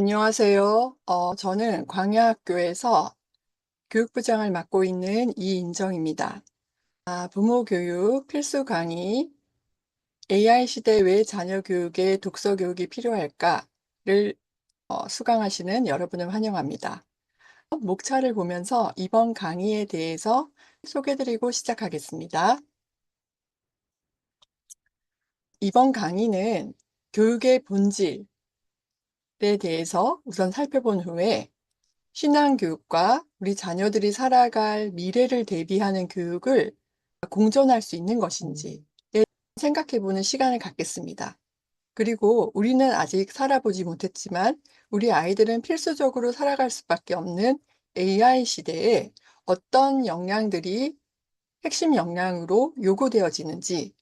안녕하세요. 저는 광야학교에서 교육부장을 맡고 있는 이인정입니다. 부모 교육 필수 강의 AI 시대 왜 자녀 교육에 독서 교육이 필요할까를 수강하시는 여러분을 환영합니다. 목차를 보면서 이번 강의에 대해서 소개드리고 시작하겠습니다. 이번 강의는 교육의 본질에 대해서 우선 살펴본 후에 신앙교육과 우리 자녀들이 살아갈 미래를 대비하는 교육을 공존할 수 있는 것인지에 생각해 보는 시간을 갖겠습니다. 그리고 우리는 아직 살아보지 못했지만 우리 아이들은 필수적으로 살아갈 수밖에 없는 AI 시대에 어떤 역량들이 핵심 역량으로 요구되어지는지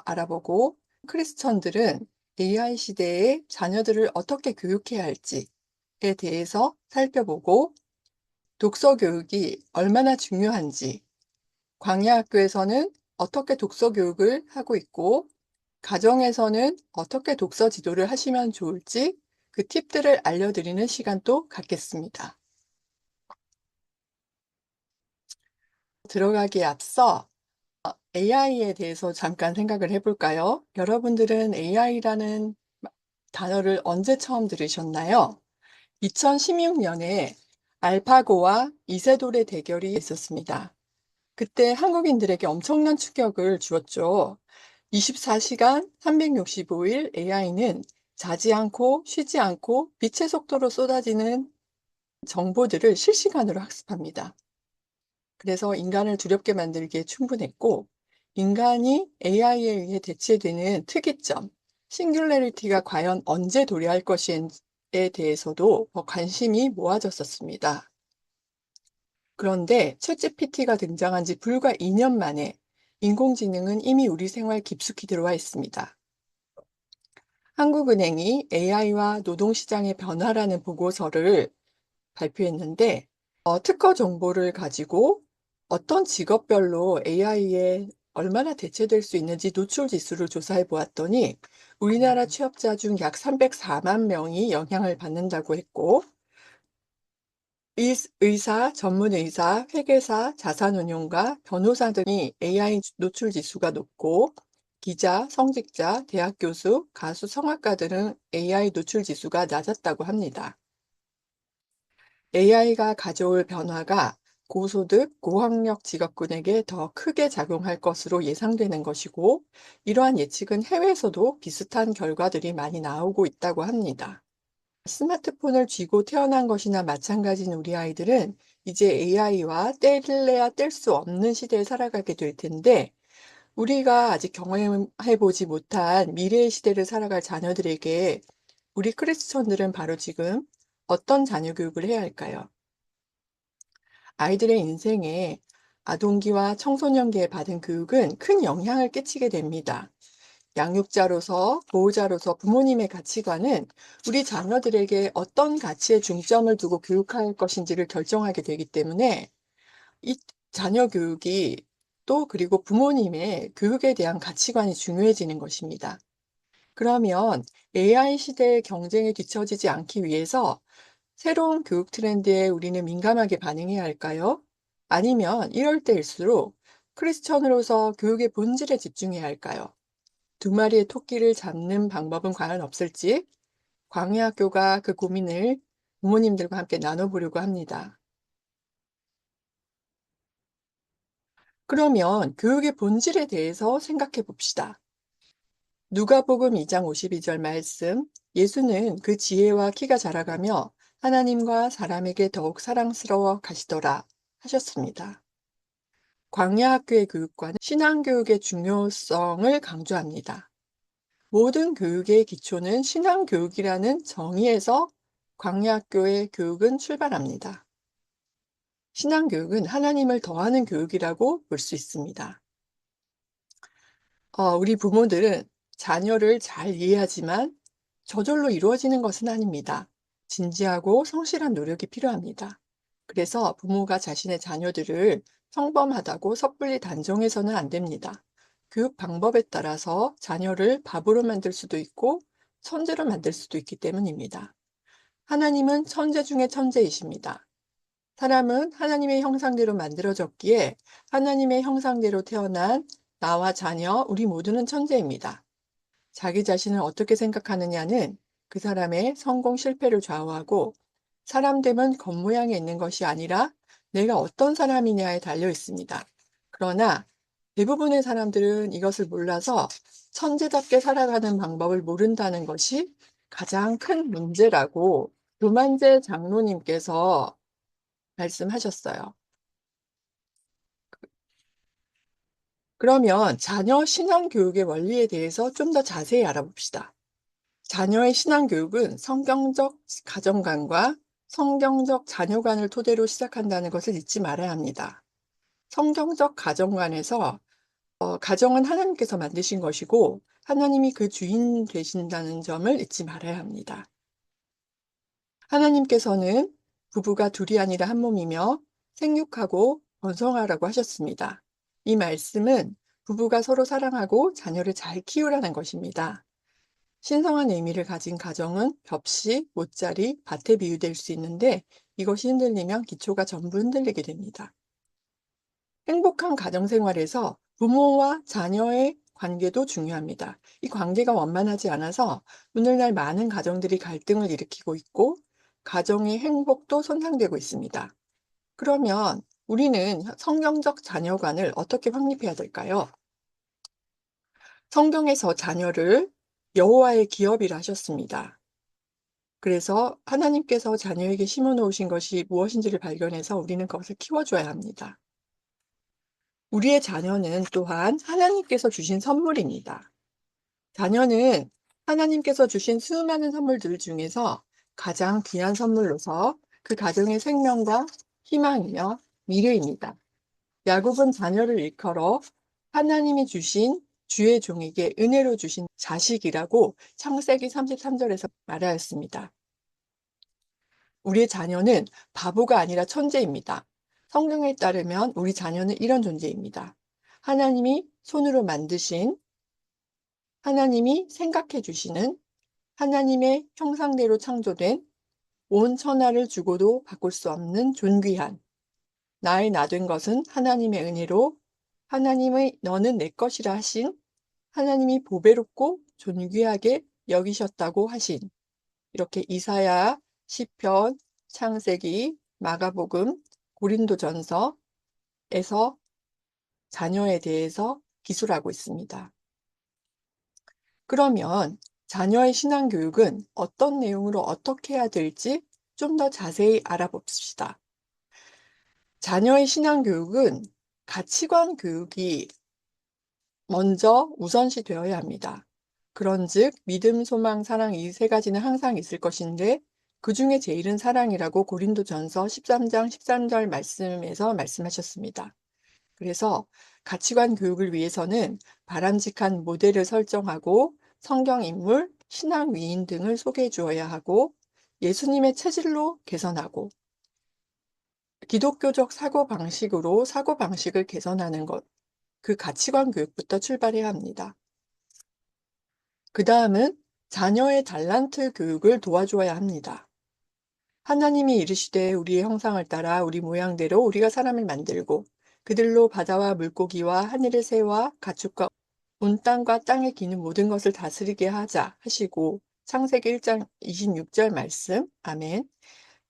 알아보고 크리스천들은 AI 시대에 자녀들을 어떻게 교육해야 할지에 대해서 살펴보고 독서 교육이 얼마나 중요한지, 광야학교에서는 어떻게 독서 교육을 하고 있고, 가정에서는 어떻게 독서 지도를 하시면 좋을지 그 팁들을 알려드리는 시간도 갖겠습니다. 들어가기에 앞서 AI에 대해서 잠깐 생각을 해볼까요? 여러분들은 AI라는 단어를 언제 처음 들으셨나요? 2016년에 알파고와 이세돌의 대결이 있었습니다. 그때 한국인들에게 엄청난 충격을 주었죠. 24시간 365일 AI는 자지 않고 쉬지 않고 빛의 속도로 쏟아지는 정보들을 실시간으로 학습합니다. 그래서 인간을 두렵게 만들기에 충분했고, 인간이 AI에 의해 대체되는 특이점, 싱귤레리티가 과연 언제 도래할 것인지에 대해서도 관심이 모아졌었습니다. 그런데 챗GPT가 등장한 지 불과 2년 만에 인공지능은 이미 우리 생활 깊숙이 들어와 있습니다. 한국은행이 AI와 노동시장의 변화라는 보고서를 발표했는데, 특허 정보를 가지고 어떤 직업별로 AI에 얼마나 대체될 수 있는지 노출 지수를 조사해 보았더니 우리나라 취업자 중 약 304만 명이 영향을 받는다고 했고, 의사, 전문의사, 회계사, 자산운용가, 변호사 등이 AI 노출 지수가 높고, 기자, 성직자, 대학 교수, 가수, 성악가들은 AI 노출 지수가 낮았다고 합니다. AI가 가져올 변화가 고소득, 고학력 직업군에게 더 크게 작용할 것으로 예상되는 것이고, 이러한 예측은 해외에서도 비슷한 결과들이 많이 나오고 있다고 합니다. 스마트폰을 쥐고 태어난 것이나 마찬가지인 우리 아이들은 이제 AI와 뗄래야 뗄 수 없는 시대에 살아가게 될 텐데, 우리가 아직 경험해 보지 못한 미래의 시대를 살아갈 자녀들에게 우리 크리스천들은 바로 지금 어떤 자녀 교육을 해야 할까요? 아이들의 인생에 아동기와 청소년기에 받은 교육은 큰 영향을 끼치게 됩니다. 양육자로서, 보호자로서 부모님의 가치관은 우리 자녀들에게 어떤 가치에 중점을 두고 교육할 것인지를 결정하게 되기 때문에 이 자녀 교육이 또 그리고 부모님의 교육에 대한 가치관이 중요해지는 것입니다. 그러면 AI 시대의 경쟁에 뒤처지지 않기 위해서 새로운 교육 트렌드에 우리는 민감하게 반응해야 할까요? 아니면 이럴 때일수록 크리스천으로서 교육의 본질에 집중해야 할까요? 두 마리의 토끼를 잡는 방법은 과연 없을지 광야학교가 그 고민을 부모님들과 함께 나눠보려고 합니다. 그러면 교육의 본질에 대해서 생각해 봅시다. 누가복음 2장 52절 말씀, 예수는 그 지혜와 키가 자라가며 하나님과 사람에게 더욱 사랑스러워 가시더라 하셨습니다. 광야학교의 교육과는 신앙교육의 중요성을 강조합니다. 모든 교육의 기초는 신앙교육이라는 정의에서 광야학교의 교육은 출발합니다. 신앙교육은 하나님을 더하는 교육이라고 볼 수 있습니다. 우리 부모들은 자녀를 잘 이해하지만 저절로 이루어지는 것은 아닙니다. 진지하고 성실한 노력이 필요합니다. 그래서 부모가 자신의 자녀들을 평범하다고 섣불리 단정해서는 안 됩니다. 교육 방법에 따라서 자녀를 바보로 만들 수도 있고 천재로 만들 수도 있기 때문입니다. 하나님은 천재 중의 천재이십니다. 사람은 하나님의 형상대로 만들어졌기에 하나님의 형상대로 태어난 나와 자녀, 우리 모두는 천재입니다. 자기 자신을 어떻게 생각하느냐는 그 사람의 성공, 실패를 좌우하고 사람됨은 겉모양에 있는 것이 아니라 내가 어떤 사람이냐에 달려 있습니다. 그러나 대부분의 사람들은 이것을 몰라서 천재답게 살아가는 방법을 모른다는 것이 가장 큰 문제라고 조만재 장로님께서 말씀하셨어요. 그러면 자녀 신앙 교육의 원리에 대해서 좀 더 자세히 알아봅시다. 자녀의 신앙 교육은 성경적 가정관과 성경적 자녀관을 토대로 시작한다는 것을 잊지 말아야 합니다. 성경적 가정관에서 가정은 하나님께서 만드신 것이고 하나님이 그 주인 되신다는 점을 잊지 말아야 합니다. 하나님께서는 부부가 둘이 아니라 한 몸이며 생육하고 번성하라고 하셨습니다. 이 말씀은 부부가 서로 사랑하고 자녀를 잘 키우라는 것입니다. 신성한 의미를 가진 가정은 벽시, 못자리, 밭에 비유될 수 있는데 이것이 흔들리면 기초가 전부 흔들리게 됩니다. 행복한 가정 생활에서 부모와 자녀의 관계도 중요합니다. 이 관계가 원만하지 않아서 오늘날 많은 가정들이 갈등을 일으키고 있고 가정의 행복도 손상되고 있습니다. 그러면 우리는 성경적 자녀관을 어떻게 확립해야 될까요? 성경에서 자녀를 여호와의 기업이라 하셨습니다. 그래서 하나님께서 자녀에게 심어 놓으신 것이 무엇인지를 발견해서 우리는 그것을 키워줘야 합니다. 우리의 자녀는 또한 하나님께서 주신 선물입니다. 자녀는 하나님께서 주신 수많은 선물들 중에서 가장 귀한 선물로서 그 가정의 생명과 희망이며 미래입니다. 야곱은 자녀를 일컬어 하나님이 주신 주의 종에게 은혜로 주신 자식이라고 창세기 33절에서 말하였습니다. 우리의 자녀는 바보가 아니라 천재입니다. 성경에 따르면 우리 자녀는 이런 존재입니다. 하나님이 손으로 만드신, 하나님이 생각해 주시는, 하나님의 형상대로 창조된 온 천하를 주고도 바꿀 수 없는 존귀한 나의 나 된 것은 하나님의 은혜로 하나님의 너는 내 것이라 하신 하나님이 보배롭고 존귀하게 여기셨다고 하신 이렇게 이사야, 시편, 창세기, 마가복음, 고린도전서에서 자녀에 대해서 기술하고 있습니다. 그러면 자녀의 신앙 교육은 어떤 내용으로 어떻게 해야 될지 좀 더 자세히 알아봅시다. 자녀의 신앙 교육은 가치관 교육이 먼저 우선시 되어야 합니다. 그런즉 믿음, 소망, 사랑 이 세 가지는 항상 있을 것인데 그 중에 제일은 사랑이라고 고린도전서 13장 13절 말씀에서 말씀하셨습니다. 그래서 가치관 교육을 위해서는 바람직한 모델을 설정하고 성경 인물, 신앙 위인 등을 소개해 주어야 하고 예수님의 체질로 개선하고 기독교적 사고방식으로 사고방식을 개선하는 것, 그 가치관 교육부터 출발해야 합니다. 그 다음은 자녀의 달란트 교육을 도와주어야 합니다. 하나님이 이르시되 우리의 형상을 따라 우리 모양대로 우리가 사람을 만들고 그들로 바다와 물고기와 하늘의 새와 가축과 온 땅과 땅에 기는 모든 것을 다스리게 하자 하시고 창세기 1장 26절 말씀. 아멘.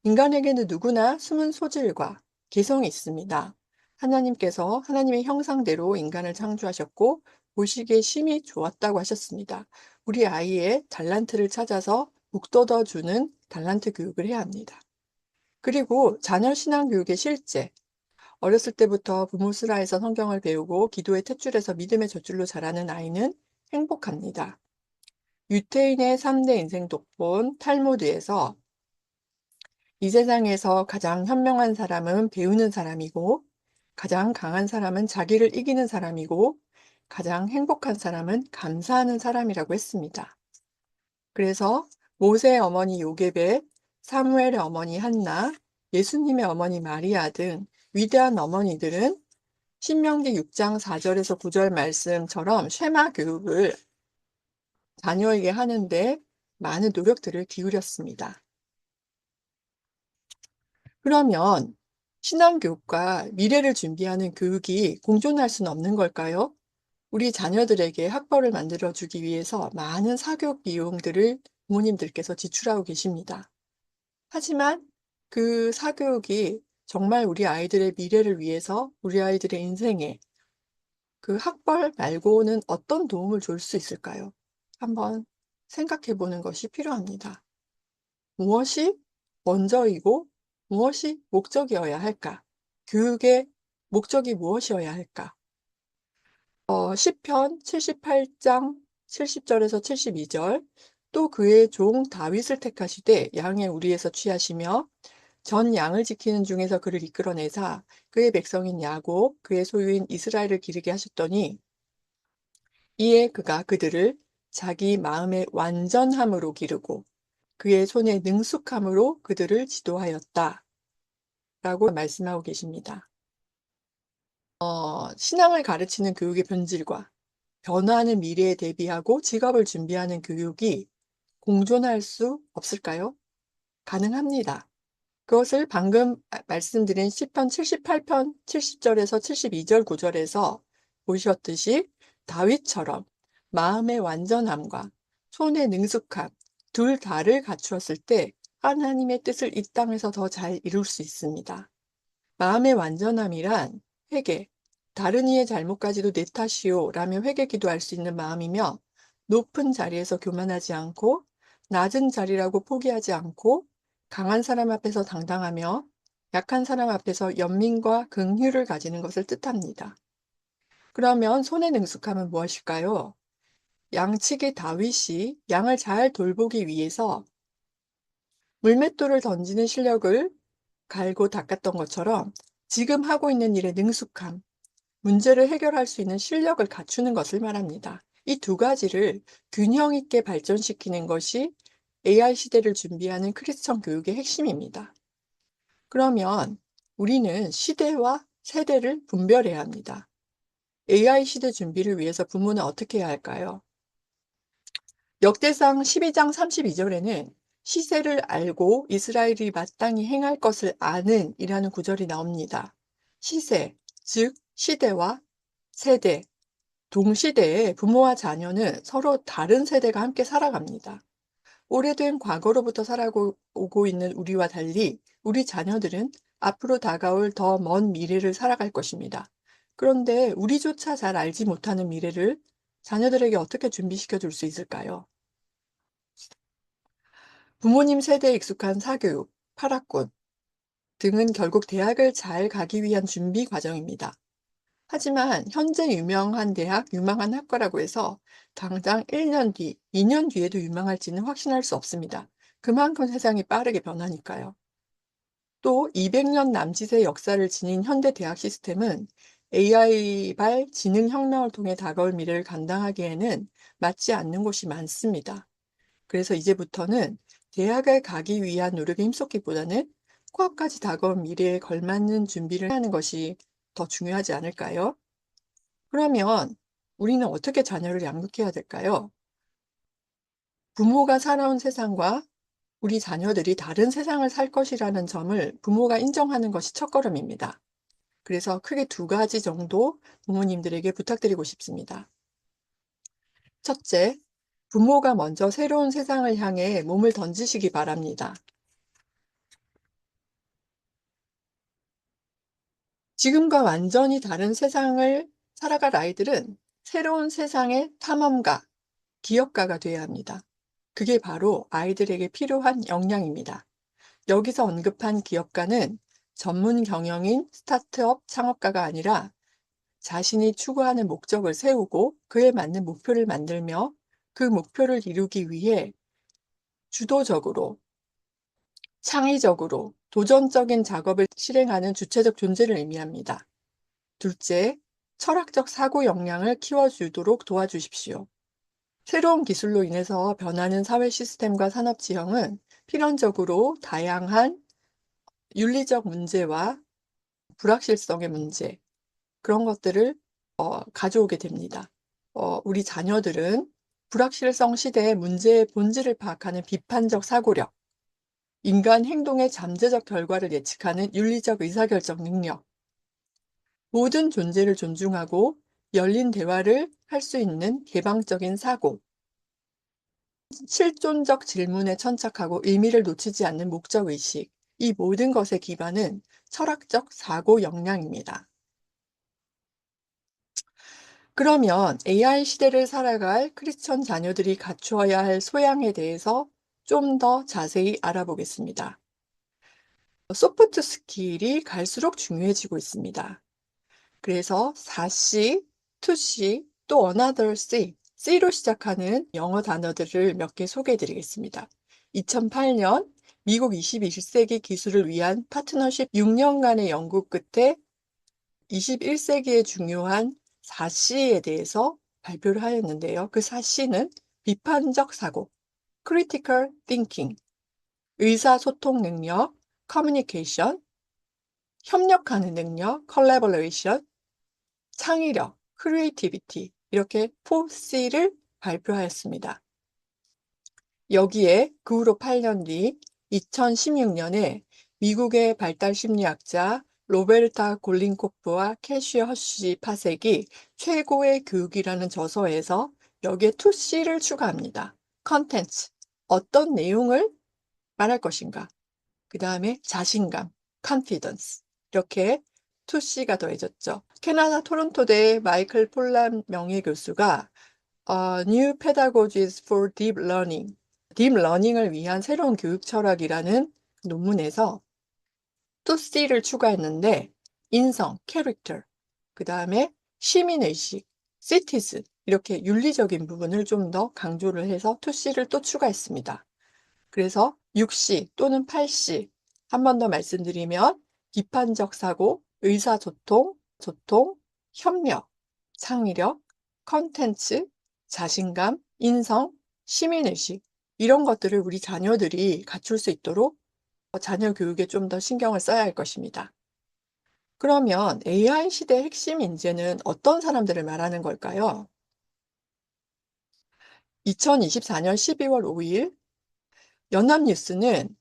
인간에게는 누구나 숨은 소질과 개성이 있습니다. 하나님께서 하나님의 형상대로 인간을 창조하셨고 보시기에 심히 좋았다고 하셨습니다. 우리 아이의 달란트를 찾아서 북돋워 주는 달란트 교육을 해야 합니다. 그리고 자녀 신앙 교육의 실제, 어렸을 때부터 부모 슬하에서 성경을 배우고 기도의 탯줄에서 믿음의 젖줄로 자라는 아이는 행복합니다. 유태인의 3대 인생 독본 탈무드에서 이 세상에서 가장 현명한 사람은 배우는 사람이고 가장 강한 사람은 자기를 이기는 사람이고 가장 행복한 사람은 감사하는 사람이라고 했습니다. 그래서 모세의 어머니 요게벳, 사무엘의 어머니 한나, 예수님의 어머니 마리아 등 위대한 어머니들은 신명기 6장 4절에서 9절 말씀처럼 쉐마 교육을 자녀에게 하는데 많은 노력들을 기울였습니다. 그러면 신앙교육과 미래를 준비하는 교육이 공존할 수는 없는 걸까요? 우리 자녀들에게 학벌을 만들어 주기 위해서 많은 사교육 비용들을 부모님들께서 지출하고 계십니다. 하지만 그 사교육이 정말 우리 아이들의 미래를 위해서 우리 아이들의 인생에 그 학벌 말고는 어떤 도움을 줄 수 있을까요? 한번 생각해 보는 것이 필요합니다. 무엇이 먼저이고 무엇이 목적이어야 할까? 교육의 목적이 무엇이어야 할까? 시편 78장 70절에서 72절, 또 그의 종 다윗을 택하시되 양의 우리에서 취하시며 전 양을 지키는 중에서 그를 이끌어내사 그의 백성인 야곱 그의 소유인 이스라엘을 기르게 하셨더니 이에 그가 그들을 자기 마음의 완전함으로 기르고 그의 손의 능숙함으로 그들을 지도하였다. 라고 말씀하고 계십니다. 신앙을 가르치는 교육의 본질과 변화하는 미래에 대비하고 직업을 준비하는 교육이 공존할 수 없을까요? 가능합니다. 그것을 방금 말씀드린 시편 78편 70절에서 72절 구절에서 보셨듯이 다윗처럼 마음의 완전함과 손의 능숙함 둘 다를 갖추었을 때 하나님의 뜻을 이 땅에서 더 잘 이룰 수 있습니다. 마음의 완전함이란 회개, 다른 이의 잘못까지도 내 탓이요 라며 회개 기도할 수 있는 마음이며 높은 자리에서 교만하지 않고 낮은 자리라고 포기하지 않고 강한 사람 앞에서 당당하며 약한 사람 앞에서 연민과 긍휼을 가지는 것을 뜻합니다. 그러면 손의 능숙함은 무엇일까요? 양치기 다윗이 양을 잘 돌보기 위해서 물맷돌을 던지는 실력을 갈고 닦았던 것처럼 지금 하고 있는 일의 능숙함, 문제를 해결할 수 있는 실력을 갖추는 것을 말합니다. 이 두 가지를 균형 있게 발전시키는 것이 AI 시대를 준비하는 크리스천 교육의 핵심입니다. 그러면 우리는 시대와 세대를 분별해야 합니다. AI 시대 준비를 위해서 부모는 어떻게 해야 할까요? 역대상 12장 32절에는 시세를 알고 이스라엘이 마땅히 행할 것을 아는 이라는 구절이 나옵니다. 시세, 즉 시대와 세대, 동시대에 부모와 자녀는 서로 다른 세대가 함께 살아갑니다. 오래된 과거로부터 살아오고 있는 우리와 달리 우리 자녀들은 앞으로 다가올 더 먼 미래를 살아갈 것입니다. 그런데 우리조차 잘 알지 못하는 미래를 자녀들에게 어떻게 준비시켜 줄 수 있을까요? 부모님 세대에 익숙한 사교육, 파락군 등은 결국 대학을 잘 가기 위한 준비 과정입니다. 하지만 현재 유명한 대학, 유망한 학과라고 해서 당장 1년 뒤, 2년 뒤에도 유망할지는 확신할 수 없습니다. 그만큼 세상이 빠르게 변하니까요. 또 200년 남짓의 역사를 지닌 현대 대학 시스템은 AI발 지능혁명을 통해 다가올 미래를 감당하기에는 맞지 않는 곳이 많습니다. 그래서 이제부터는 대학을 가기 위한 노력에 힘쏟기보다는 코앞까지 다가온 미래에 걸맞는 준비를 하는 것이 더 중요하지 않을까요? 그러면 우리는 어떻게 자녀를 양육해야 될까요? 부모가 살아온 세상과 우리 자녀들이 다른 세상을 살 것이라는 점을 부모가 인정하는 것이 첫걸음입니다. 그래서 크게 두 가지 정도 부모님들에게 부탁드리고 싶습니다. 첫째, 부모가 먼저 새로운 세상을 향해 몸을 던지시기 바랍니다. 지금과 완전히 다른 세상을 살아갈 아이들은 새로운 세상의 탐험가, 기억가가 되어야 합니다. 그게 바로 아이들에게 필요한 역량입니다. 여기서 언급한 기업가는 전문 경영인 스타트업 창업가가 아니라 자신이 추구하는 목적을 세우고 그에 맞는 목표를 만들며 그 목표를 이루기 위해 주도적으로, 창의적으로, 도전적인 작업을 실행하는 주체적 존재를 의미합니다. 둘째, 철학적 사고 역량을 키워주도록 도와주십시오. 새로운 기술로 인해서 변하는 사회 시스템과 산업 지형은 필연적으로 다양한 윤리적 문제와 불확실성의 문제, 그런 것들을 가져오게 됩니다. 우리 자녀들은 불확실성 시대의 문제의 본질을 파악하는 비판적 사고력, 인간 행동의 잠재적 결과를 예측하는 윤리적 의사결정 능력, 모든 존재를 존중하고 열린 대화를 할 수 있는 개방적인 사고, 실존적 질문에 천착하고 의미를 놓치지 않는 목적 의식, 이 모든 것의 기반은 철학적 사고 역량입니다. 그러면 AI 시대를 살아갈 크리스천 자녀들이 갖추어야 할 소양에 대해서 좀 더 자세히 알아보겠습니다. 소프트 스킬이 갈수록 중요해지고 있습니다. 그래서 4C, 2C, 또 another C, C로 시작하는 영어 단어들을 몇 개 소개해 드리겠습니다. 2008년 미국 21세기 기술을 위한 파트너십 6년간의 연구 끝에 21세기의 중요한 4C에 대해서 발표를 하였는데요. 그 4C는 비판적 사고, critical thinking, 의사소통 능력, communication, 협력하는 능력, collaboration, 창의력, creativity 이렇게 4C를 발표하였습니다. 여기에 그 후로 8년 뒤 2016년에 미국의 발달 심리학자 로베르타 골린코프와 캐시어 허쉬 파색이 최고의 교육이라는 저서에서 여기에 2C를 추가합니다. 컨텐츠, 어떤 내용을 말할 것인가. 그 다음에 자신감, confidence. 이렇게 2C가 더해졌죠. 캐나다 토론토대 마이클 폴란 명예교수가 New Pedagogies for Deep Learning, 딥러닝을 위한 새로운 교육 철학이라는 논문에서 2C를 추가했는데 인성, character, 그 다음에 시민의식, citizen 이렇게 윤리적인 부분을 좀 더 강조를 해서 2C를 또 추가했습니다. 그래서 6C 또는 8C 한 번 더 말씀드리면 비판적 사고, 의사소통, 협력, 창의력, 컨텐츠, 자신감, 인성, 시민의식 이런 것들을 우리 자녀들이 갖출 수 있도록 자녀 교육에 좀 더 신경을 써야 할 것입니다. 그러면 AI 시대 핵심 인재는 어떤 사람들을 말하는 걸까요? 2024년 12월 5일 연합뉴스는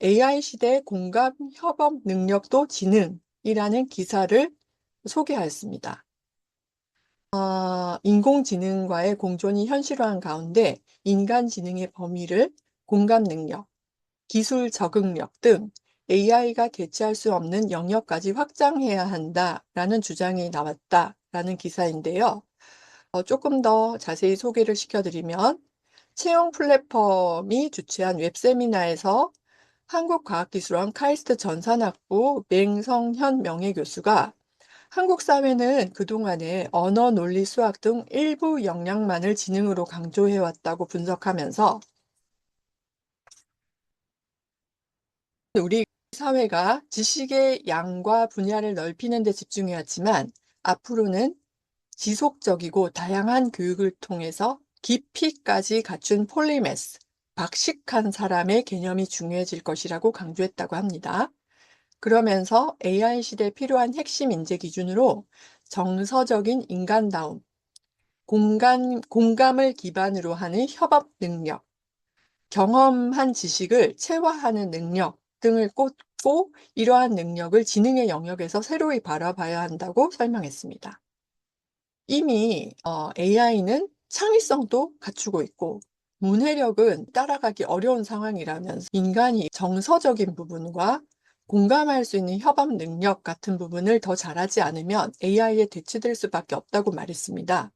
AI 시대 공감 협업 능력도 지능이라는 기사를 소개하였습니다. 인공지능과의 공존이 현실화한 가운데 인간 지능의 범위를 공감 능력, 기술 적응력 등 AI가 대체할 수 없는 영역까지 확장해야 한다라는 주장이 나왔다라는 기사인데요. 조금 더 자세히 소개를 시켜드리면 채용 플랫폼이 주최한 웹세미나에서 한국과학기술원 카이스트 전산학부 맹성현 명예교수가 한국 사회는 그동안에 언어, 논리, 수학 등 일부 역량만을 지능으로 강조해왔다고 분석하면서 우리 사회가 지식의 양과 분야를 넓히는 데 집중해왔지만 앞으로는 지속적이고 다양한 교육을 통해서 깊이까지 갖춘 폴리매스, 박식한 사람의 개념이 중요해질 것이라고 강조했다고 합니다. 그러면서 AI 시대에 필요한 핵심 인재 기준으로 정서적인 인간다움, 공감을 기반으로 하는 협업 능력, 경험한 지식을 체화하는 능력 등을 꼽고 이러한 능력을 지능의 영역에서 새로이 바라봐야 한다고 설명했습니다. 이미 AI는 창의성도 갖추고 있고 문해력은 따라가기 어려운 상황이라면서 인간이 정서적인 부분과 공감할 수 있는 협업 능력 같은 부분을 더 잘하지 않으면 AI에 대체될 수밖에 없다고 말했습니다.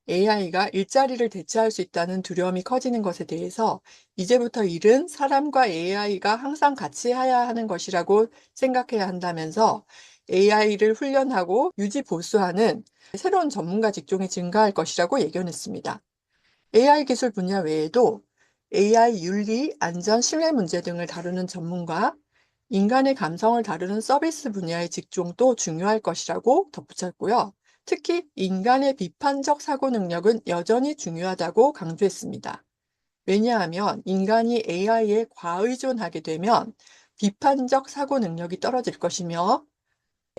AI가 일자리를 대체할 수 있다는 두려움이 커지는 것에 대해서 이제부터 일은 사람과 AI가 항상 같이 해야 하는 것이라고 생각해야 한다면서 AI를 훈련하고 유지 보수하는 새로운 전문가 직종이 증가할 것이라고 예견했습니다. AI 기술 분야 외에도 AI 윤리, 안전, 신뢰 문제 등을 다루는 전문가, 인간의 감성을 다루는 서비스 분야의 직종도 중요할 것이라고 덧붙였고요. 특히 인간의 비판적 사고 능력은 여전히 중요하다고 강조했습니다. 왜냐하면 인간이 AI에 과의존하게 되면 비판적 사고 능력이 떨어질 것이며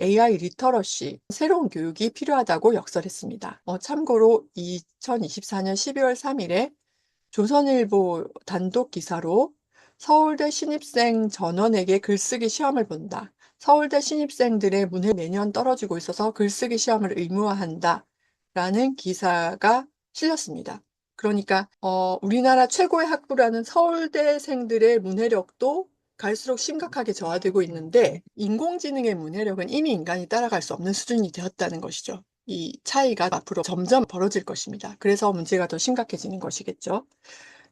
AI 리터러시, 새로운 교육이 필요하다고 역설했습니다. 참고로 2024년 12월 3일에 조선일보 단독 기사로 서울대 신입생 전원에게 글쓰기 시험을 본다. 서울대 신입생들의 문해 매년 떨어지고 있어서 글쓰기 시험을 의무화한다. 라는 기사가 실렸습니다. 그러니까 우리나라 최고의 학부라는 서울대생들의 문해력도 갈수록 심각하게 저하되고 있는데 인공지능의 문해력은 이미 인간이 따라갈 수 없는 수준이 되었다는 것이죠. 이 차이가 앞으로 점점 벌어질 것입니다. 그래서 문제가 더 심각해지는 것이겠죠.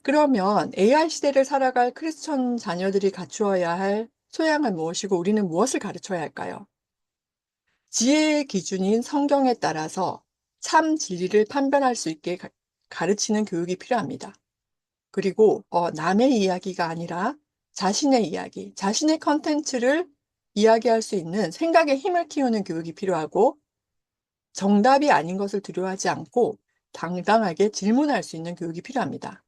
그러면 AI 시대를 살아갈 크리스천 자녀들이 갖추어야 할 소양은 무엇이고 우리는 무엇을 가르쳐야 할까요? 지혜의 기준인 성경에 따라서 참 진리를 판별할 수 있게 가르치는 교육이 필요합니다. 그리고 남의 이야기가 아니라 자신의 이야기, 자신의 컨텐츠를 이야기할 수 있는 생각의 힘을 키우는 교육이 필요하고 정답이 아닌 것을 두려워하지 않고 당당하게 질문할 수 있는 교육이 필요합니다.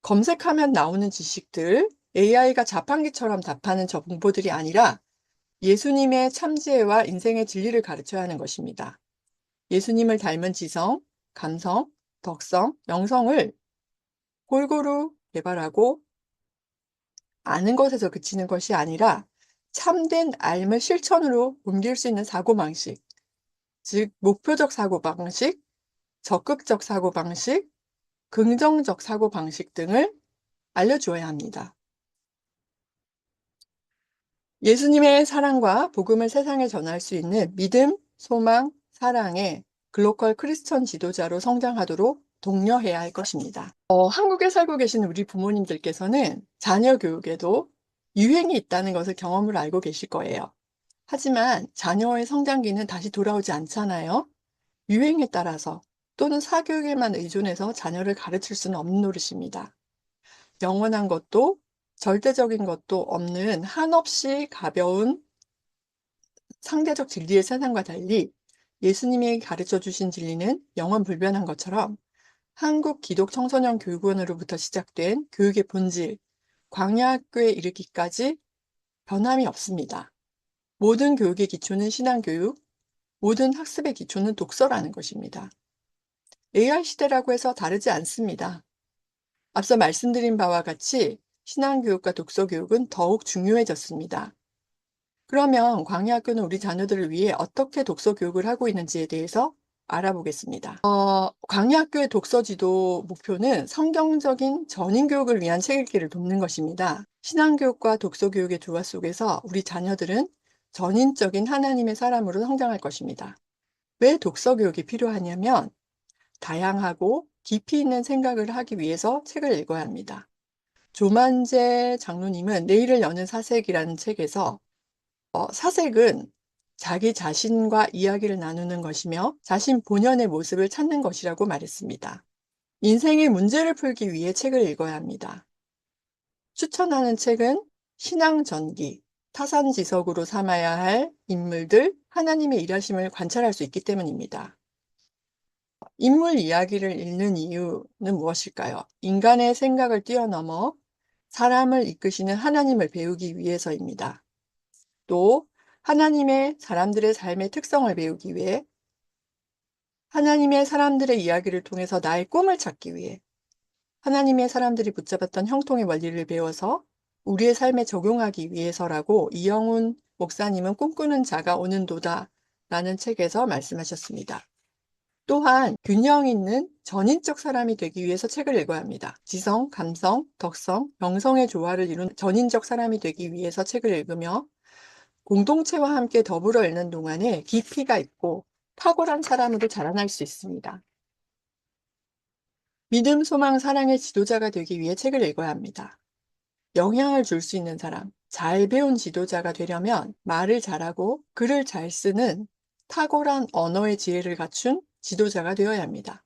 검색하면 나오는 지식들, AI가 자판기처럼 답하는 정보들이 아니라 예수님의 참지혜와 인생의 진리를 가르쳐야 하는 것입니다. 예수님을 닮은 지성, 감성, 덕성, 영성을 골고루 개발하고 아는 것에서 그치는 것이 아니라 참된 삶을 실천으로 옮길 수 있는 사고방식, 즉 목표적 사고방식, 적극적 사고방식, 긍정적 사고방식 등을 알려주어야 합니다. 예수님의 사랑과 복음을 세상에 전할 수 있는 믿음, 소망, 사랑의 글로컬 크리스천 지도자로 성장하도록 독려해야 할 것입니다. 한국에 살고 계신 우리 부모님들께서는 자녀 교육에도 유행이 있다는 것을 경험을 알고 계실 거예요. 하지만 자녀의 성장기는 다시 돌아오지 않잖아요. 유행에 따라서 또는 사교육에만 의존해서 자녀를 가르칠 수는 없는 노릇입니다. 영원한 것도 절대적인 것도 없는 한없이 가벼운 상대적 진리의 세상과 달리 예수님이 가르쳐 주신 진리는 영원 불변한 것처럼 한국 기독 청소년 교육원으로부터 시작된 교육의 본질, 광야학교에 이르기까지 변함이 없습니다. 모든 교육의 기초는 신앙교육, 모든 학습의 기초는 독서라는 것입니다. AI 시대라고 해서 다르지 않습니다. 앞서 말씀드린 바와 같이 신앙교육과 독서교육은 더욱 중요해졌습니다. 그러면 광야학교는 우리 자녀들을 위해 어떻게 독서교육을 하고 있는지에 대해서 알아보겠습니다. 광야학교의 독서지도 목표는 성경적인 전인교육을 위한 책 읽기를 돕는 것입니다. 신앙교육과 독서교육의 조화 속에서 우리 자녀들은 전인적인 하나님의 사람으로 성장할 것입니다. 왜 독서교육이 필요하냐면 다양하고 깊이 있는 생각을 하기 위해서 책을 읽어야 합니다. 조만재 장로님은 내일을 여는 사색이라는 책에서 사색은 자기 자신과 이야기를 나누는 것이며 자신 본연의 모습을 찾는 것이라고 말했습니다. 인생의 문제를 풀기 위해 책을 읽어야 합니다. 추천하는 책은 신앙전기, 타산지석으로 삼아야 할 인물들, 하나님의 일하심을 관찰할 수 있기 때문입니다. 인물 이야기를 읽는 이유는 무엇일까요? 인간의 생각을 뛰어넘어 사람을 이끄시는 하나님을 배우기 위해서입니다. 또 하나님의 사람들의 삶의 특성을 배우기 위해, 하나님의 사람들의 이야기를 통해서 나의 꿈을 찾기 위해, 하나님의 사람들이 붙잡았던 형통의 원리를 배워서 우리의 삶에 적용하기 위해서라고 이영훈 목사님은 꿈꾸는 자가 오는도다 라는 책에서 말씀하셨습니다. 또한 균형 있는 전인적 사람이 되기 위해서 책을 읽어야 합니다. 지성, 감성, 덕성, 영성의 조화를 이룬 전인적 사람이 되기 위해서 책을 읽으며 공동체와 함께 더불어 읽는 동안에 깊이가 있고 탁월한 사람으로 자라날 수 있습니다. 믿음, 소망, 사랑의 지도자가 되기 위해 책을 읽어야 합니다. 영향을 줄 수 있는 사람, 잘 배운 지도자가 되려면 말을 잘하고 글을 잘 쓰는 탁월한 언어의 지혜를 갖춘 지도자가 되어야 합니다.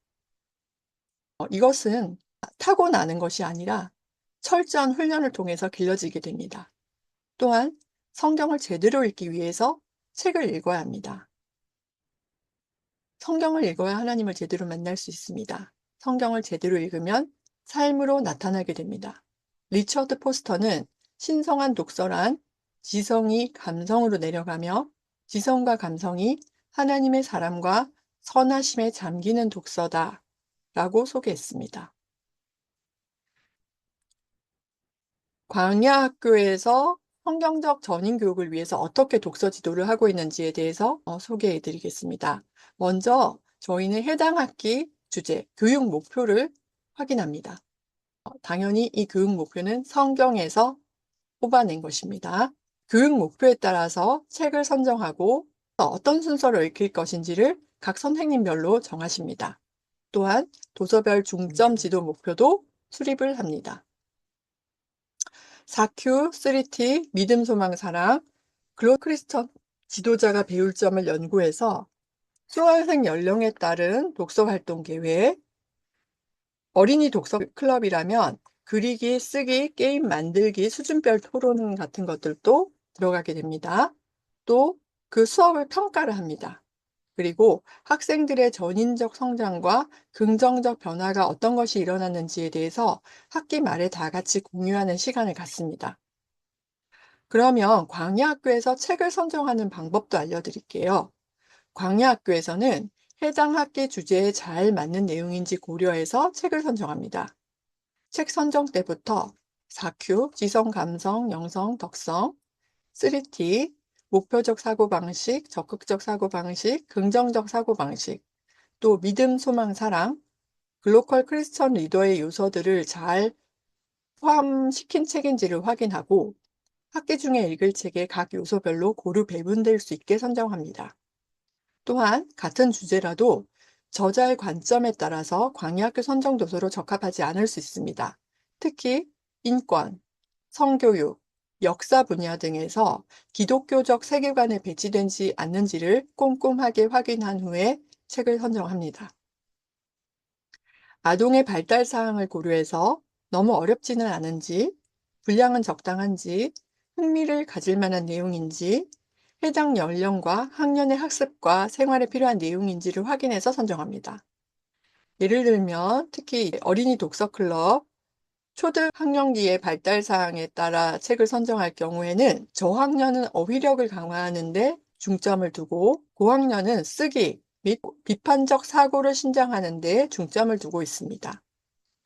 이것은 타고나는 것이 아니라 철저한 훈련을 통해서 길러지게 됩니다. 또한 성경을 제대로 읽기 위해서 책을 읽어야 합니다. 성경을 읽어야 하나님을 제대로 만날 수 있습니다. 성경을 제대로 읽으면 삶으로 나타나게 됩니다. 리처드 포스터는 신성한 독서란 지성이 감성으로 내려가며 지성과 감성이 하나님의 사람과 선하심에 잠기는 독서다 라고 소개했습니다. 광야 학교에서 성경적 전인 교육을 위해서 어떻게 독서 지도를 하고 있는지에 대해서 소개해 드리겠습니다. 먼저 저희는 해당 학기 주제, 교육 목표를 확인합니다. 당연히 이 교육 목표는 성경에서 뽑아낸 것입니다. 교육 목표에 따라서 책을 선정하고 어떤 순서로 읽힐 것인지를 각 선생님별로 정하십니다. 또한 도서별 중점 지도 목표도 수립을 합니다. 4Q, 3T, 믿음, 소망, 사랑, 글로벌 크리스천 지도자가 배울 점을 연구해서 수강생 연령에 따른 독서 활동 계획, 어린이 독서 클럽이라면 그리기, 쓰기, 게임 만들기, 수준별 토론 같은 것들도 들어가게 됩니다. 또 그 수업을 평가를 합니다. 그리고 학생들의 전인적 성장과 긍정적 변화가 어떤 것이 일어났는지에 대해서 학기 말에 다 같이 공유하는 시간을 갖습니다. 그러면 광야학교에서 책을 선정하는 방법도 알려드릴게요. 광야학교에서는 해당 학기 주제에 잘 맞는 내용인지 고려해서 책을 선정합니다. 책 선정 때부터 4Q, 지성, 감성, 영성, 덕성, 3T, 목표적 사고방식, 적극적 사고방식, 긍정적 사고방식, 또 믿음, 소망, 사랑, 글로컬 크리스천 리더의 요소들을 잘 포함시킨 책인지를 확인하고 학기 중에 읽을 책의 각 요소별로 고루 배분될 수 있게 선정합니다. 또한 같은 주제라도 저자의 관점에 따라서 광야학교 선정 도서로 적합하지 않을 수 있습니다. 특히 인권, 성교육, 역사 분야 등에서 기독교적 세계관에 배치되지 않는지를 꼼꼼하게 확인한 후에 책을 선정합니다. 아동의 발달 사항을 고려해서 너무 어렵지는 않은지, 분량은 적당한지, 흥미를 가질 만한 내용인지, 해당 연령과 학년의 학습과 생활에 필요한 내용인지를 확인해서 선정합니다. 예를 들면 특히 어린이 독서 클럽, 초등 학년기의 발달 사항에 따라 책을 선정할 경우에는 저학년은 어휘력을 강화하는 데 중점을 두고 고학년은 쓰기 및 비판적 사고를 신장하는 데 중점을 두고 있습니다.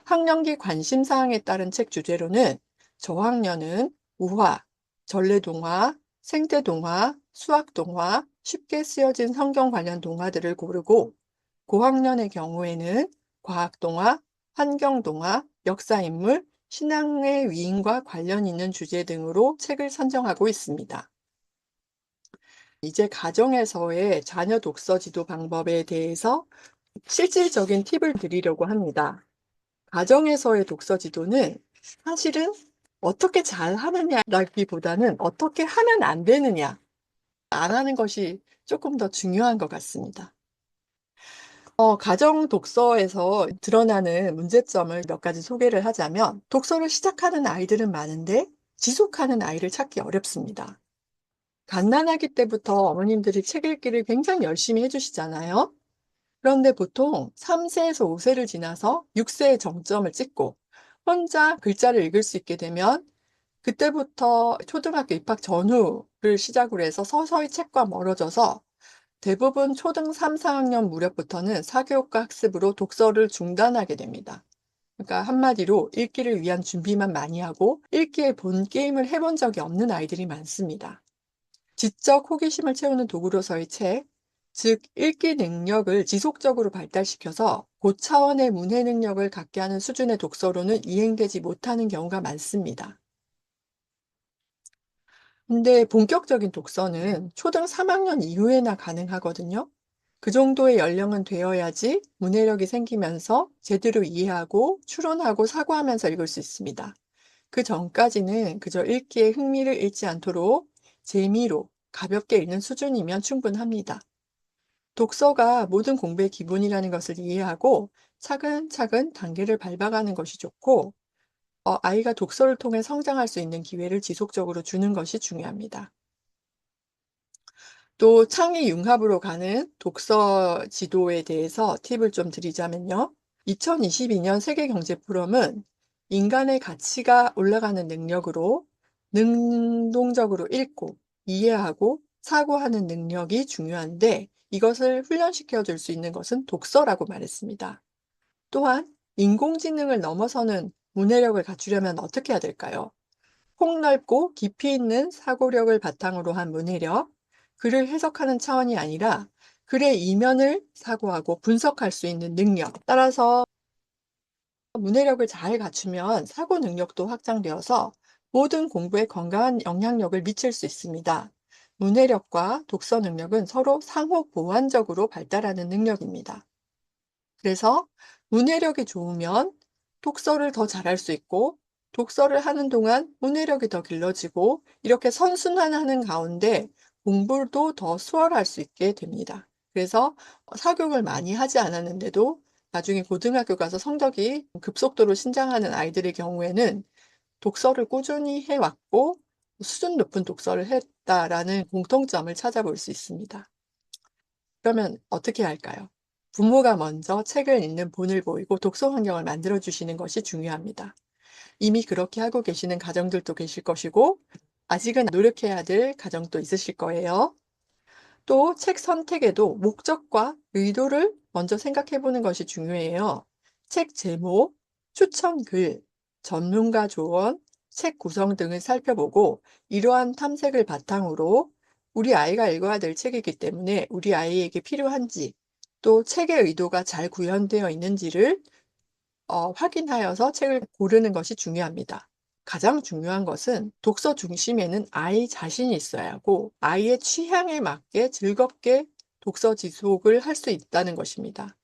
학년기 관심 사항에 따른 책 주제로는 저학년은 우화, 전래동화, 생태동화, 수학동화, 쉽게 쓰여진 성경 관련 동화들을 고르고 고학년의 경우에는 과학동화, 환경동화, 역사인물, 신앙의 위인과 관련 있는 주제 등으로 책을 선정하고 있습니다. 이제 가정에서의 자녀 독서 지도 방법에 대해서 실질적인 팁을 드리려고 합니다. 가정에서의 독서 지도는 사실은 어떻게 잘 하느냐라기보다는 어떻게 하면 안 되느냐, 안 하는 것이 조금 더 중요한 것 같습니다. 가정 독서에서 드러나는 문제점을 몇 가지 소개를 하자면 독서를 시작하는 아이들은 많은데 지속하는 아이를 찾기 어렵습니다. 갓난아기 때부터 어머님들이 책 읽기를 굉장히 열심히 해주시잖아요. 그런데 보통 3세에서 5세를 지나서 6세의 정점을 찍고 혼자 글자를 읽을 수 있게 되면 그때부터 초등학교 입학 전후를 시작으로 해서 서서히 책과 멀어져서 대부분 초등 3, 4학년 무렵부터는 사교육과 학습으로 독서를 중단하게 됩니다. 그러니까 한마디로 읽기를 위한 준비만 많이 하고 읽기에 본 게임을 해본 적이 없는 아이들이 많습니다. 지적 호기심을 채우는 도구로서의 책, 즉 읽기 능력을 지속적으로 발달시켜서 고차원의 문해 능력을 갖게 하는 수준의 독서로는 이행되지 못하는 경우가 많습니다. 근데 본격적인 독서는 초등 3학년 이후에나 가능하거든요. 그 정도의 연령은 되어야지 문해력이 생기면서 제대로 이해하고 추론하고 사고하면서 읽을 수 있습니다. 그 전까지는 그저 읽기에 흥미를 잃지 않도록 재미로 가볍게 읽는 수준이면 충분합니다. 독서가 모든 공부의 기본이라는 것을 이해하고 차근차근 단계를 밟아가는 것이 좋고, 아이가 독서를 통해 성장할 수 있는 기회를 지속적으로 주는 것이 중요합니다. 또 창의 융합으로 가는 독서 지도에 대해서 팁을 좀 드리자면요. 2022년 세계경제포럼은 인간의 가치가 올라가는 능력으로 능동적으로 읽고 이해하고 사고하는 능력이 중요한데 이것을 훈련시켜 줄 수 있는 것은 독서라고 말했습니다. 또한 인공지능을 넘어서는 문해력을 갖추려면 어떻게 해야 될까요? 폭넓고 깊이 있는 사고력을 바탕으로 한 문해력, 글을 해석하는 차원이 아니라 글의 이면을 사고하고 분석할 수 있는 능력. 따라서 문해력을 잘 갖추면 사고 능력도 확장되어서 모든 공부에 건강한 영향력을 미칠 수 있습니다. 문해력과 독서 능력은 서로 상호 보완적으로 발달하는 능력입니다. 그래서 문해력이 좋으면 독서를 더 잘할 수 있고, 독서를 하는 동안 문해력이 더 길러지고, 이렇게 선순환하는 가운데 공부도 더 수월할 수 있게 됩니다. 그래서 사교육을 많이 하지 않았는데도 나중에 고등학교 가서 성적이 급속도로 신장하는 아이들의 경우에는 독서를 꾸준히 해왔고 수준 높은 독서를 했다라는 공통점을 찾아볼 수 있습니다. 그러면 어떻게 할까요? 부모가 먼저 책을 읽는 본을 보이고 독서 환경을 만들어 주시는 것이 중요합니다. 이미 그렇게 하고 계시는 가정들도 계실 것이고, 아직은 노력해야 될 가정도 있으실 거예요. 또 책 선택에도 목적과 의도를 먼저 생각해 보는 것이 중요해요. 책 제목, 추천 글, 전문가 조언, 책 구성 등을 살펴보고, 이러한 탐색을 바탕으로 우리 아이가 읽어야 될 책이기 때문에 우리 아이에게 필요한지, 또 책의 의도가 잘 구현되어 있는지를 확인하여서 책을 고르는 것이 중요합니다. 가장 중요한 것은 독서 중심에는 아이 자신이 있어야 하고, 아이의 취향에 맞게 즐겁게 독서 지속을 할 수 있다는 것입니다.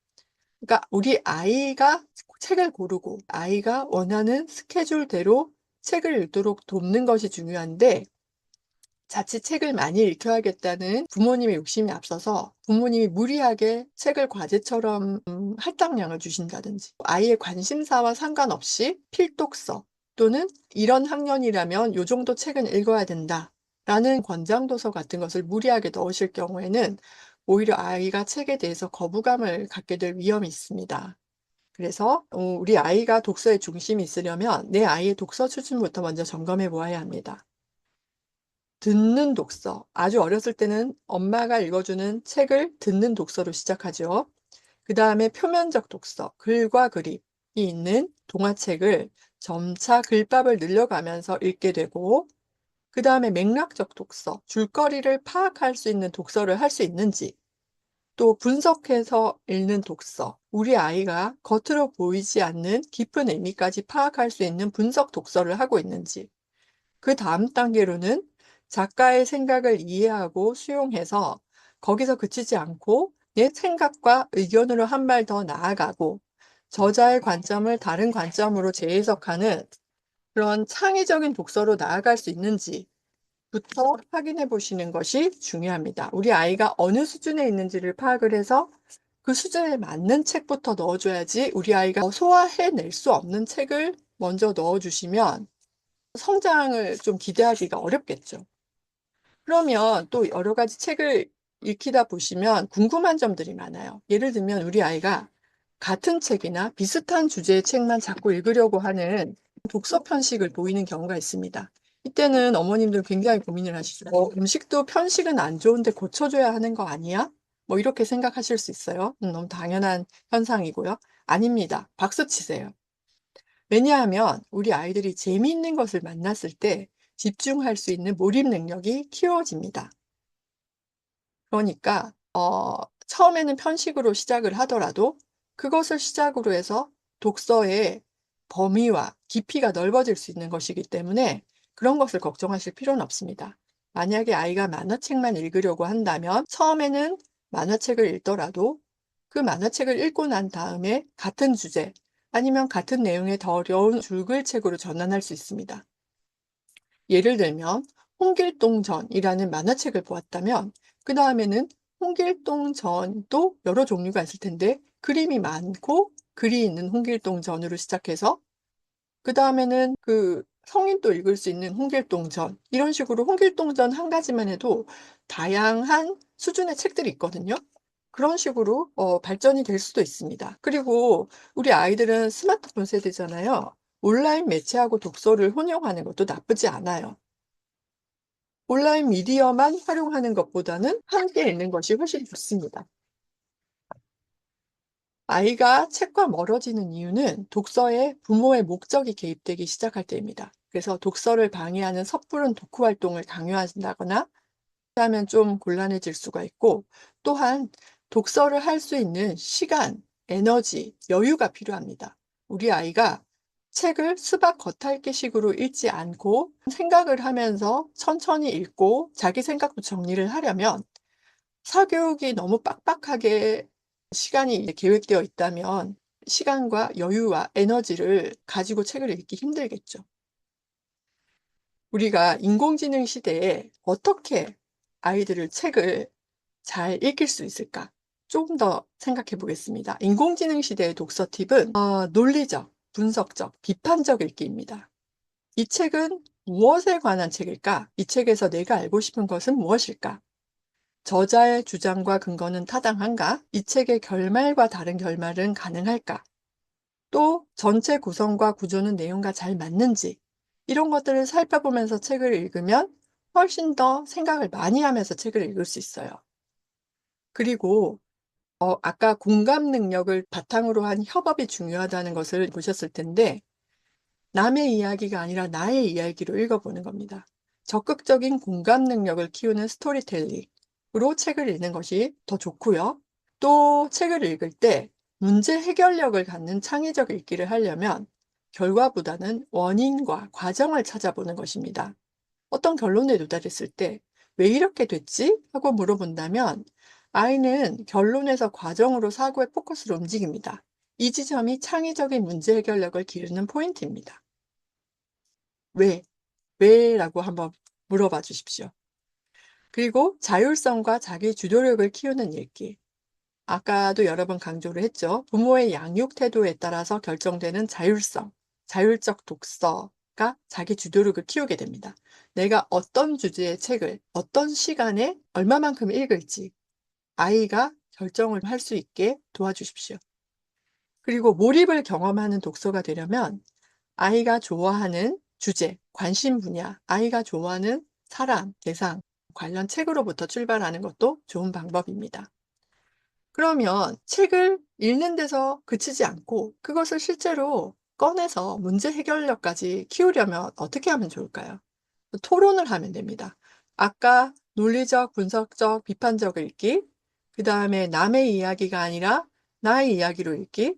그러니까 우리 아이가 책을 고르고 아이가 원하는 스케줄대로 책을 읽도록 돕는 것이 중요한데, 자칫 책을 많이 읽혀야겠다는 부모님의 욕심이 앞서서 부모님이 무리하게 책을 과제처럼 할당량을 주신다든지, 아이의 관심사와 상관없이 필독서 또는 이런 학년이라면 요 정도 책은 읽어야 된다라는 권장도서 같은 것을 무리하게 넣으실 경우에는 오히려 아이가 책에 대해서 거부감을 갖게 될 위험이 있습니다. 그래서 우리 아이가 독서의 중심이 있으려면 내 아이의 독서 수준부터 먼저 점검해 보아야 합니다. 듣는 독서. 아주 어렸을 때는 엄마가 읽어주는 책을 듣는 독서로 시작하죠. 그다음에 표면적 독서, 글과 그림이 있는 동화책을 점차 글밥을 늘려가면서 읽게 되고, 그다음에 맥락적 독서, 줄거리를 파악할 수 있는 독서를 할 수 있는지, 또 분석해서 읽는 독서, 우리 아이가 겉으로 보이지 않는 깊은 의미까지 파악할 수 있는 분석 독서를 하고 있는지, 그다음 단계로는 작가의 생각을 이해하고 수용해서 거기서 그치지 않고 내 생각과 의견으로 한 발 더 나아가고 저자의 관점을 다른 관점으로 재해석하는 그런 창의적인 독서로 나아갈 수 있는지부터 확인해 보시는 것이 중요합니다. 우리 아이가 어느 수준에 있는지를 파악을 해서 그 수준에 맞는 책부터 넣어줘야지, 우리 아이가 소화해낼 수 없는 책을 먼저 넣어주시면 성장을 좀 기대하기가 어렵겠죠. 그러면 또 여러 가지 책을 읽히다 보시면 궁금한 점들이 많아요. 예를 들면 우리 아이가 같은 책이나 비슷한 주제의 책만 자꾸 읽으려고 하는 독서 편식을 보이는 경우가 있습니다. 이때는 어머님들 굉장히 고민을 하시죠. 음식도 편식은 안 좋은데 고쳐줘야 하는 거 아니야? 뭐 이렇게 생각하실 수 있어요. 너무 당연한 현상이고요. 아닙니다. 박수 치세요. 왜냐하면 우리 아이들이 재미있는 것을 만났을 때 집중할 수 있는 몰입 능력이 키워집니다. 그러니까 처음에는 편식으로 시작을 하더라도 그것을 시작으로 해서 독서의 범위와 깊이가 넓어질 수 있는 것이기 때문에 그런 것을 걱정하실 필요는 없습니다. 만약에 아이가 만화책만 읽으려고 한다면 처음에는 만화책을 읽더라도 그 만화책을 읽고 난 다음에 같은 주제 아니면 같은 내용의 더 어려운 줄글책으로 전환할 수 있습니다. 예를 들면 홍길동전이라는 만화책을 보았다면 그다음에는 홍길동전도 여러 종류가 있을 텐데 그림이 많고 글이 있는 홍길동전으로 시작해서 그다음에는 그 성인도 읽을 수 있는 홍길동전, 이런 식으로 홍길동전 한 가지만 해도 다양한 수준의 책들이 있거든요. 그런 식으로 발전이 될 수도 있습니다. 그리고 우리 아이들은 스마트폰 세대잖아요. 온라인 매체하고 독서를 혼용하는 것도 나쁘지 않아요. 온라인 미디어만 활용하는 것보다는 함께 읽는 것이 훨씬 좋습니다. 아이가 책과 멀어지는 이유는 독서에 부모의 목적이 개입되기 시작할 때입니다. 그래서 독서를 방해하는 섣부른 독후 활동을 강요한다거나 하면 좀 곤란해질 수가 있고, 또한 독서를 할 수 있는 시간, 에너지, 여유가 필요합니다. 우리 아이가 책을 수박 겉핥기식으로 읽지 않고 생각을 하면서 천천히 읽고 자기 생각도 정리를 하려면, 사교육이 너무 빡빡하게 시간이 이제 계획되어 있다면 시간과 여유와 에너지를 가지고 책을 읽기 힘들겠죠. 우리가 인공지능 시대에 어떻게 아이들을 책을 잘 읽힐 수 있을까? 조금 더 생각해 보겠습니다. 인공지능 시대의 독서 팁은 논리적, 분석적, 비판적 읽기입니다. 이 책은 무엇에 관한 책일까? 이 책에서 내가 알고 싶은 것은 무엇일까? 저자의 주장과 근거는 타당한가? 이 책의 결말과 다른 결말은 가능할까? 또 전체 구성과 구조는 내용과 잘 맞는지, 이런 것들을 살펴보면서 책을 읽으면 훨씬 더 생각을 많이 하면서 책을 읽을 수 있어요. 그리고 아까 공감 능력을 바탕으로 한 협업이 중요하다는 것을 보셨을 텐데, 남의 이야기가 아니라 나의 이야기로 읽어보는 겁니다. 적극적인 공감 능력을 키우는 스토리텔링으로 책을 읽는 것이 더 좋고요. 또 책을 읽을 때 문제 해결력을 갖는 창의적 읽기를 하려면 결과보다는 원인과 과정을 찾아보는 것입니다. 어떤 결론에 도달했을 때 "왜 이렇게 됐지?" 하고 물어본다면 아이는 결론에서 과정으로 사고의 포커스를 움직입니다. 이 지점이 창의적인 문제 해결력을 기르는 포인트입니다. "왜? 왜?"라고 한번 물어봐 주십시오. 그리고 자율성과 자기 주도력을 키우는 읽기. 아까도 여러 번 강조를 했죠. 부모의 양육 태도에 따라서 결정되는 자율성, 자율적 독서가 자기 주도력을 키우게 됩니다. 내가 어떤 주제의 책을 어떤 시간에 얼마만큼 읽을지 아이가 결정을 할 수 있게 도와주십시오. 그리고 몰입을 경험하는 독서가 되려면 아이가 좋아하는 주제, 관심 분야, 아이가 좋아하는 사람, 대상 관련 책으로부터 출발하는 것도 좋은 방법입니다. 그러면 책을 읽는 데서 그치지 않고 그것을 실제로 꺼내서 문제 해결력까지 키우려면 어떻게 하면 좋을까요? 토론을 하면 됩니다. 아까 논리적, 분석적, 비판적 읽기, 그다음에 남의 이야기가 아니라 나의 이야기로 읽기,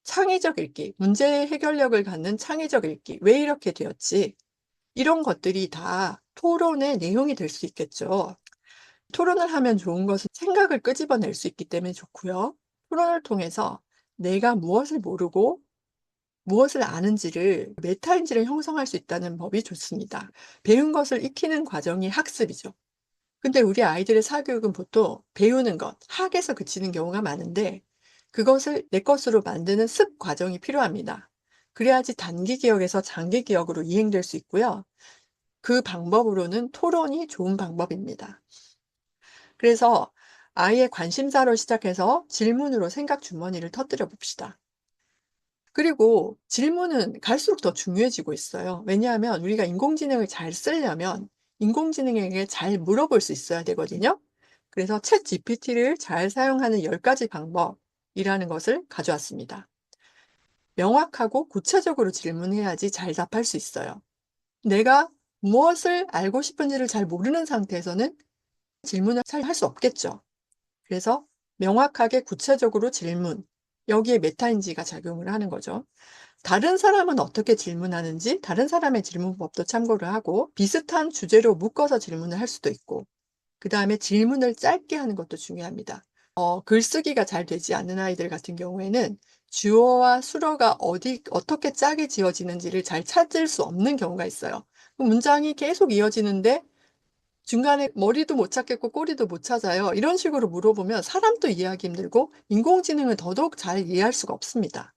창의적 읽기, 문제 해결력을 갖는 창의적 읽기. '왜 이렇게 되었지?' 이런 것들이 다 토론의 내용이 될 수 있겠죠. 토론을 하면 좋은 것은 생각을 끄집어낼 수 있기 때문에 좋고요. 토론을 통해서 내가 무엇을 모르고 무엇을 아는지를 메타인지를 형성할 수 있다는 법이 좋습니다. 배운 것을 익히는 과정이 학습이죠. 근데 우리 아이들의 사교육은 보통 배우는 것, 학에서 그치는 경우가 많은데 그것을 내 것으로 만드는 습 과정이 필요합니다. 그래야지 단기 기억에서 장기 기억으로 이행될 수 있고요. 그 방법으로는 토론이 좋은 방법입니다. 그래서 아이의 관심사로 시작해서 질문으로 생각 주머니를 터뜨려 봅시다. 그리고 질문은 갈수록 더 중요해지고 있어요. 왜냐하면 우리가 인공지능을 잘 쓰려면 인공지능에게 잘 물어볼 수 있어야 되거든요. 그래서 챗GPT를 잘 사용하는 10가지 방법이라는 것을 가져왔습니다. 명확하고 구체적으로 질문해야지 잘 답할 수 있어요. 내가 무엇을 알고 싶은지를 잘 모르는 상태에서는 질문을 잘 할 수 없겠죠. 그래서 명확하게 구체적으로 질문, 여기에 메타인지가 작용을 하는 거죠. 다른 사람은 어떻게 질문하는지 다른 사람의 질문법도 참고를 하고 비슷한 주제로 묶어서 질문을 할 수도 있고, 그다음에 질문을 짧게 하는 것도 중요합니다. 글쓰기가 잘 되지 않는 아이들 같은 경우에는 주어와 수어가 어떻게 짝이 지어지는지를 잘 찾을 수 없는 경우가 있어요. 그 문장이 계속 이어지는데 중간에 머리도 못 찾겠고 꼬리도 못 찾아요. 이런 식으로 물어보면 사람도 이해하기 힘들고 인공지능은 더더욱 잘 이해할 수가 없습니다.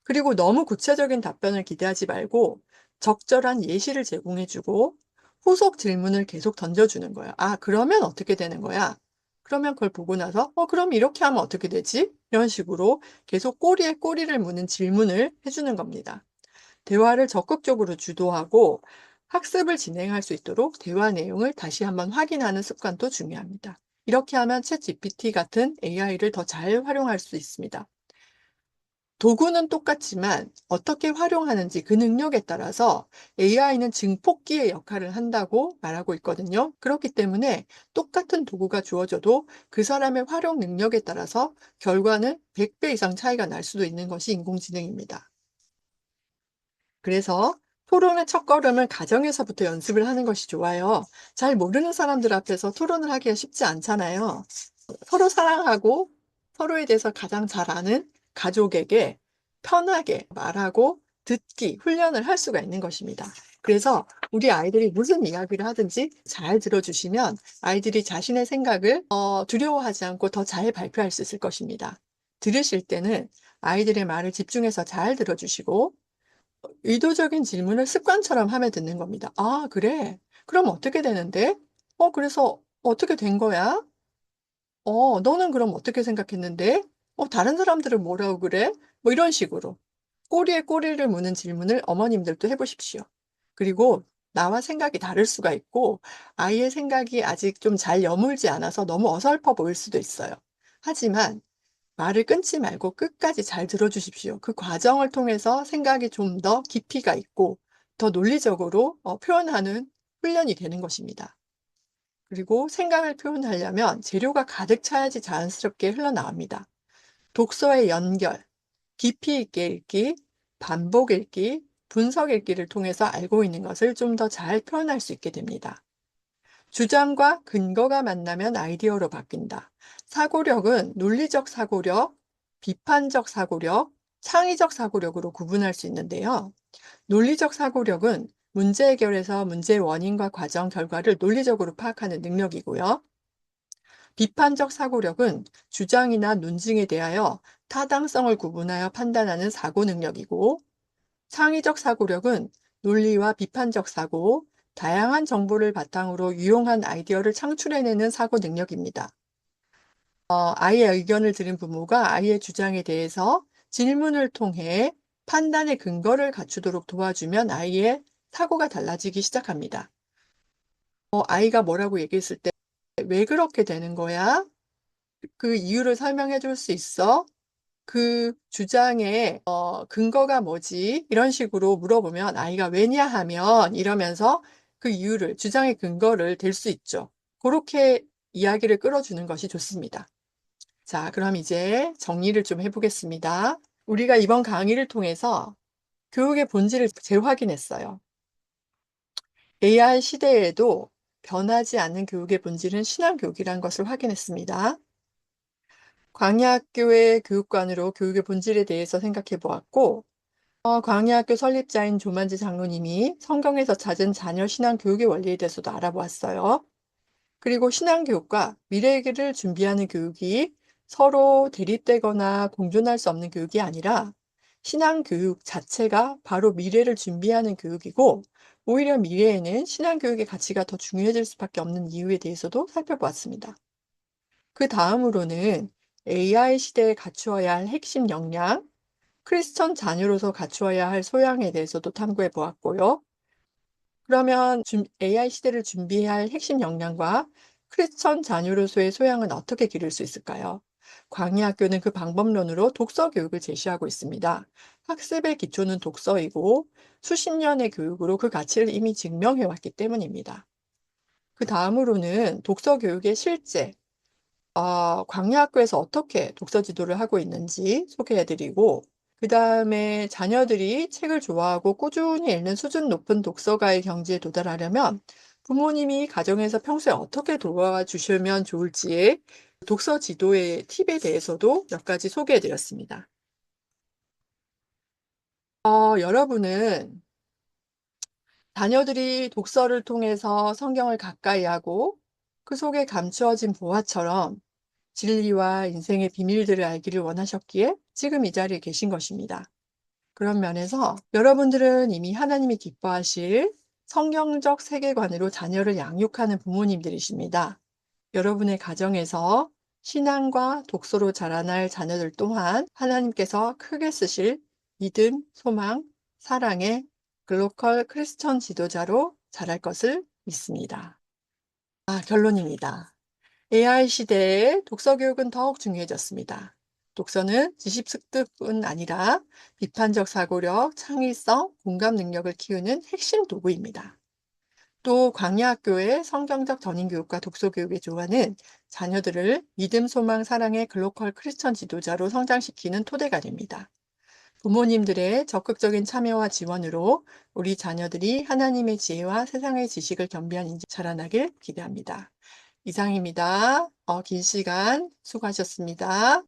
그리고 너무 구체적인 답변을 기대하지 말고 적절한 예시를 제공해 주고 후속 질문을 계속 던져 주는 거예요. "아 그러면 어떻게 되는 거야?" 그러면 그걸 보고 나서 그럼 이렇게 하면 어떻게 되지?" 이런 식으로 계속 꼬리에 꼬리를 무는 질문을 해 주는 겁니다. 대화를 적극적으로 주도하고 학습을 진행할 수 있도록 대화 내용을 다시 한번 확인하는 습관도 중요합니다. 이렇게 하면 챗GPT 같은 AI를 더 잘 활용할 수 있습니다. 도구는 똑같지만 어떻게 활용하는지 그 능력에 따라서 AI는 증폭기의 역할을 한다고 말하고 있거든요. 그렇기 때문에 똑같은 도구가 주어져도 그 사람의 활용 능력에 따라서 결과는 100배 이상 차이가 날 수도 있는 것이 인공지능입니다. 그래서 토론의 첫걸음은 가정에서부터 연습을 하는 것이 좋아요. 잘 모르는 사람들 앞에서 토론을 하기가 쉽지 않잖아요. 서로 사랑하고 서로에 대해서 가장 잘 아는 가족에게 편하게 말하고 듣기 훈련을 할 수가 있는 것입니다. 그래서 우리 아이들이 무슨 이야기를 하든지 잘 들어주시면 아이들이 자신의 생각을 두려워하지 않고 더 잘 발표할 수 있을 것입니다. 들으실 때는 아이들의 말을 집중해서 잘 들어주시고 의도적인 질문을 습관처럼 하며 듣는 겁니다. "아 그래? 그럼 어떻게 되는데? 그래서 어떻게 된 거야? 너는 그럼 어떻게 생각했는데? 다른 사람들은 뭐라고 그래?" 뭐 이런 식으로 꼬리에 꼬리를 무는 질문을 어머님들도 해 보십시오. 그리고 나와 생각이 다를 수가 있고 아이의 생각이 아직 좀 잘 여물지 않아서 너무 어설퍼 보일 수도 있어요. 하지만 말을 끊지 말고 끝까지 잘 들어 주십시오. 그 과정을 통해서 생각이 좀 더 깊이가 있고 더 논리적으로 표현하는 훈련이 되는 것입니다. 그리고 생각을 표현하려면 재료가 가득 차야지 자연스럽게 흘러나옵니다. 독서의 연결, 깊이 있게 읽기, 반복 읽기, 분석 읽기를 통해서 알고 있는 것을 좀 더 잘 표현할 수 있게 됩니다. 주장과 근거가 만나면 아이디어로 바뀐다. 사고력은 논리적 사고력, 비판적 사고력, 창의적 사고력으로 구분할 수 있는데요. 논리적 사고력은 문제 해결에서 문제의 원인과 과정, 결과를 논리적으로 파악하는 능력이고요. 비판적 사고력은 주장이나 논증에 대하여 타당성을 구분하여 판단하는 사고 능력이고, 창의적 사고력은 논리와 비판적 사고, 다양한 정보를 바탕으로 유용한 아이디어를 창출해내는 사고 능력입니다. 아이의 의견을 들은 부모가 아이의 주장에 대해서 질문을 통해 판단의 근거를 갖추도록 도와주면 아이의 사고가 달라지기 시작합니다. 아이가 뭐라고 얘기했을 때, 왜 그렇게 되는 거야? 그 이유를 설명해 줄 수 있어? 그 주장의 근거가 뭐지? 이런 식으로 물어보면 아이가 "왜냐하면" 이러면서 그 이유를 주장의 근거를 댈 수 있죠. 그렇게 이야기를 끌어주는 것이 좋습니다. 자, 그럼 이제 정리를 좀 해 보겠습니다. 우리가 이번 강의를 통해서 교육의 본질을 재확인했어요. AI 시대에도 변하지 않는 교육의 본질은 신앙 교육이라는 것을 확인했습니다. 광야학교의 교육관으로 교육의 본질에 대해서 생각해 보았고, 광야학교 설립자인 조만지 장로님이 성경에서 찾은 자녀 신앙 교육의 원리에 대해서도 알아보았어요. 그리고 신앙 교육과 미래를 준비하는 교육이 서로 대립되거나 공존할 수 없는 교육이 아니라 신앙 교육 자체가 바로 미래를 준비하는 교육이고, 오히려 미래에는 신앙 교육의 가치가 더 중요해질 수밖에 없는 이유에 대해서도 살펴보았습니다. 그 다음으로는 AI 시대에 갖추어야 할 핵심 역량, 크리스천 자녀로서 갖추어야 할 소양에 대해서도 탐구해 보았고요. 그러면 AI 시대를 준비해야 할 핵심 역량과 크리스천 자녀로서의 소양은 어떻게 기를 수 있을까요? 광야학교는 그 방법론으로 독서 교육을 제시하고 있습니다. 학습의 기초는 독서이고 수십 년의 교육으로 그 가치를 이미 증명해 왔기 때문입니다. 그 다음으로는 독서 교육의 실제, 광야학교에서 어떻게 독서 지도를 하고 있는지 소개해 드리고, 그다음에 자녀들이 책을 좋아하고 꾸준히 읽는 수준 높은 독서가의 경지에 도달하려면 부모님이 가정에서 평소에 어떻게 도와주시면 좋을지에 독서 지도의 팁에 대해서도 몇 가지 소개해 드렸습니다. 여러분은 자녀들이 독서를 통해서 성경을 가까이 하고 그 속에 감추어진 보화처럼 진리와 인생의 비밀들을 알기를 원하셨기에 지금 이 자리에 계신 것입니다. 그런 면에서 여러분들은 이미 하나님이 기뻐하실 성경적 세계관으로 자녀를 양육하는 부모님들이십니다. 여러분의 가정에서 신앙과 독서로 자라날 자녀들 또한 하나님께서 크게 쓰실 믿음, 소망, 사랑의 글로컬 크리스천 지도자로 자랄 것을 믿습니다. 결론입니다. AI 시대에 독서 교육은 더욱 중요해졌습니다. 독서는 지식 습득뿐 아니라 비판적 사고력, 창의성, 공감 능력을 키우는 핵심 도구입니다. 또 광야학교의 성경적 전인교육과 독서교육의 조화는 자녀들을 믿음, 소망, 사랑의 글로컬 크리스천 지도자로 성장시키는 토대가 됩니다. 부모님들의 적극적인 참여와 지원으로 우리 자녀들이 하나님의 지혜와 세상의 지식을 겸비한 인재 자라나길 기대합니다. 이상입니다. 긴 시간 수고하셨습니다.